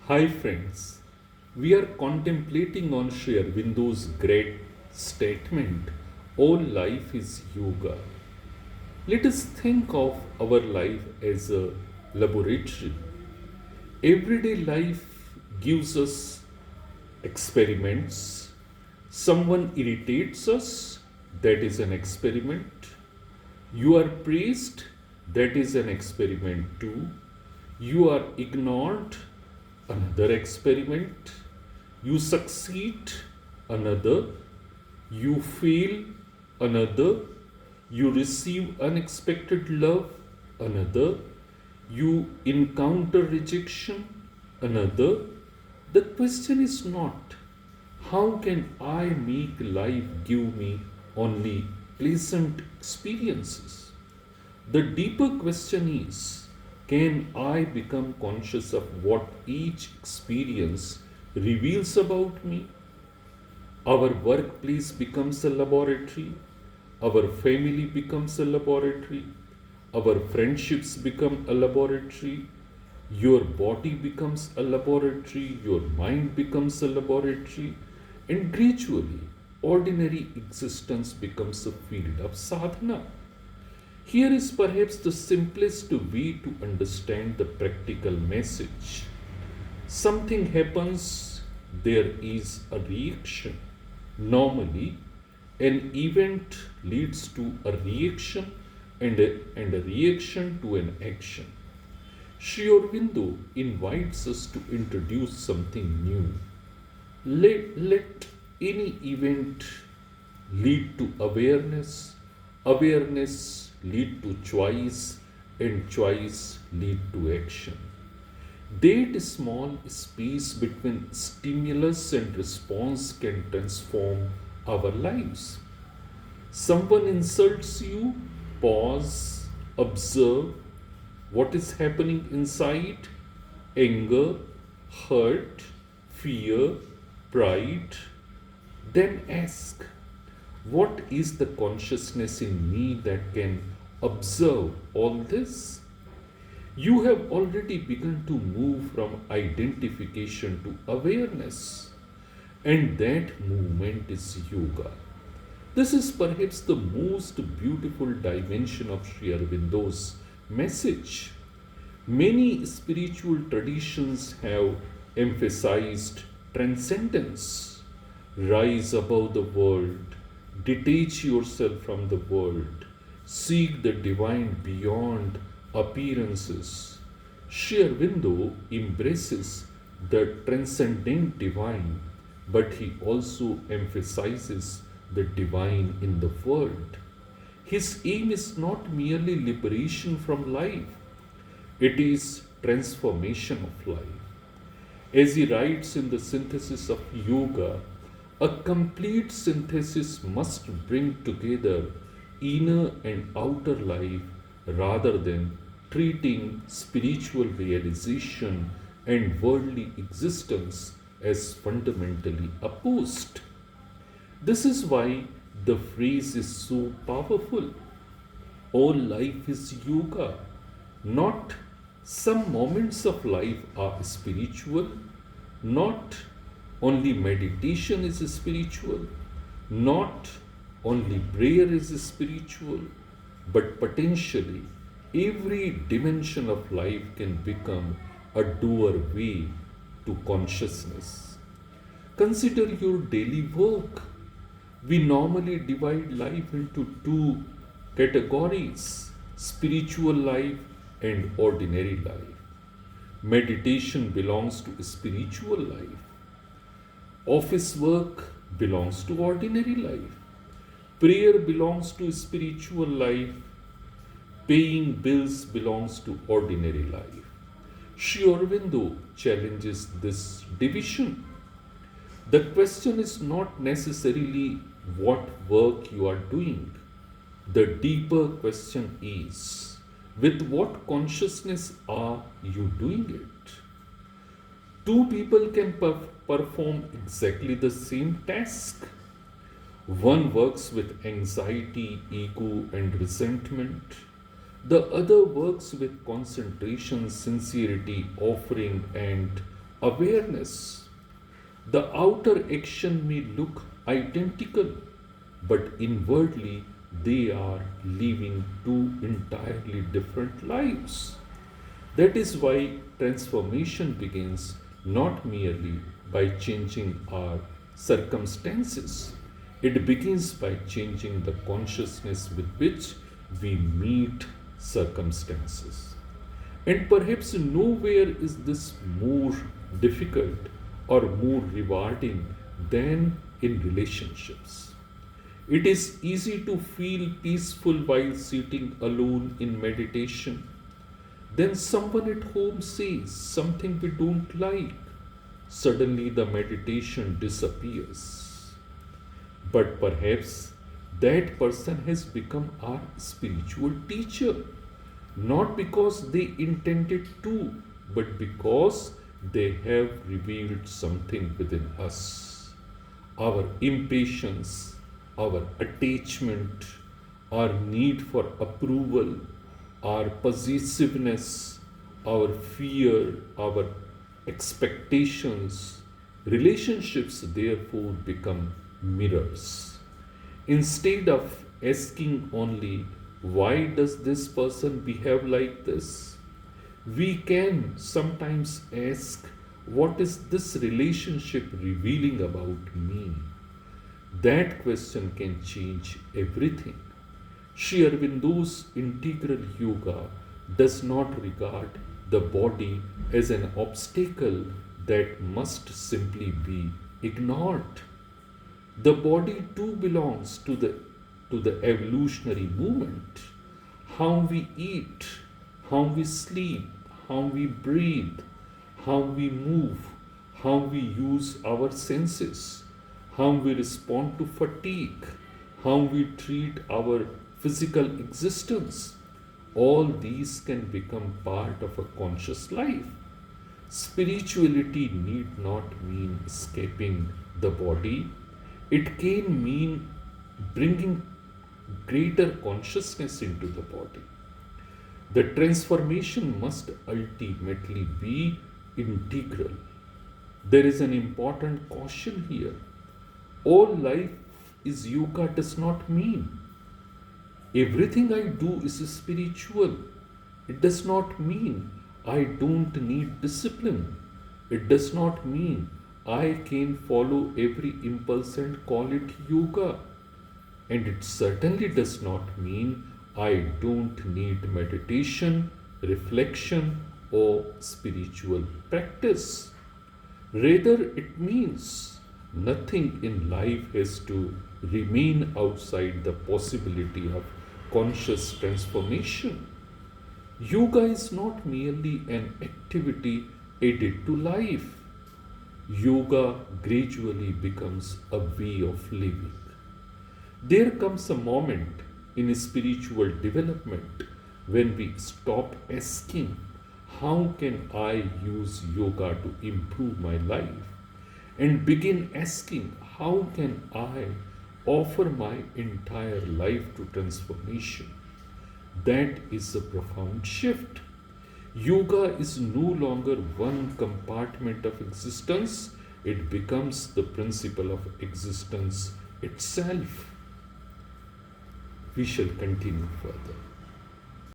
Hi friends, we are contemplating on Sri Aurobindo's great statement, all life is yoga. Let us think of our life as a laboratory. Everyday life gives us experiments. Someone irritates us, that is an experiment. You are praised, that is an experiment too. You are ignored, another experiment. You succeed, another. You fail, another. You receive unexpected love, another. You encounter rejection, another. The question is not how can I make life give me only pleasant experiences? The deeper question is can I become conscious of what each experience reveals about me? Our workplace becomes a laboratory, our family becomes a laboratory, our friendships become a laboratory, your body becomes a laboratory, your mind becomes a laboratory, and gradually, ordinary existence becomes a field of sadhana. Here is perhaps the simplest way to understand the practical message. Something happens, there is a reaction. Normally, an event leads to a reaction and a reaction to an action. Sri Aurobindo invites us to introduce something new. Let any event lead to awareness, awareness lead to choice, and choice lead to action. That small space between stimulus and response can transform our lives. Someone insults you, pause, observe what is happening inside anger, hurt, fear, pride. Then ask, what is the consciousness in me that can observe all this? You have already begun to move from identification to awareness, and that movement is yoga. This is perhaps the most beautiful dimension of Sri Aurobindo's message. Many spiritual traditions have emphasized transcendence. Rise above the world, detach yourself from the world, seek the divine beyond appearances. Sri Aurobindo embraces the transcendent divine, but he also emphasizes the divine in the world. His aim is not merely liberation from life, it is transformation of life. As he writes in the synthesis of yoga, a complete synthesis must bring together inner and outer life rather than treating spiritual realization and worldly existence as fundamentally opposed. This is why the phrase is so powerful. All life is yoga. Not some moments of life are spiritual, not only meditation is spiritual, not only prayer is spiritual, but potentially every dimension of life can become a doorway to consciousness. Consider your daily work. We normally divide life into two categories spiritual life and ordinary life. Meditation belongs to spiritual life, office work belongs to ordinary life, prayer belongs to spiritual life, paying bills belongs to ordinary life. Sri Aurobindo challenges this division. The question is not necessarily what work you are doing. The deeper question is with what consciousness are you doing it? Two people can perform exactly the same task. One works with anxiety, ego, and resentment. The other works with concentration, sincerity, offering, and awareness. The outer action may look identical, but inwardly they are living two entirely different lives. That is why transformation begins not merely by changing our circumstances, it begins by changing the consciousness with which we meet circumstances. And perhaps nowhere is this more difficult or more rewarding than in relationships. It is easy to feel peaceful while sitting alone in meditation. Then someone at home says something we don't like. Suddenly the meditation disappears. But perhaps that person has become our spiritual teacher, not because they intended to, but because they have revealed something within us. Our impatience, our attachment, our need for approval, our possessiveness, our fear, our expectations, relationships therefore become mirrors. Instead of asking only, why does this person behave like this? We can sometimes ask, what is this relationship revealing about me? That question can change everything. Sri Aurobindo's integral yoga does not regard the body as an obstacle that must simply be ignored. The body too belongs to the evolutionary movement. How we eat, how we sleep, how we breathe, how we move, how we use our senses, how we respond to fatigue, how we treat our physical existence. All these can become part of a conscious life. Spirituality need not mean escaping the body, it can mean bringing greater consciousness into the body. The transformation must ultimately be integral. There is an important caution here. All life is yoga does not mean everything I do is spiritual. It does not mean I don't need discipline. It does not mean I can follow every impulse and call it yoga. And it certainly does not mean I don't need meditation, reflection, or spiritual practice. Rather, it means nothing in life has to remain outside the possibility of conscious transformation. Yoga is not merely an activity added to life. Yoga gradually becomes a way of living. There comes a moment in spiritual development when we stop asking, how can I use yoga to improve my life? And begin asking, how can I offer my entire life to transformation? That is a profound shift. Yoga is no longer one compartment of existence, it becomes the principle of existence itself. We shall continue further.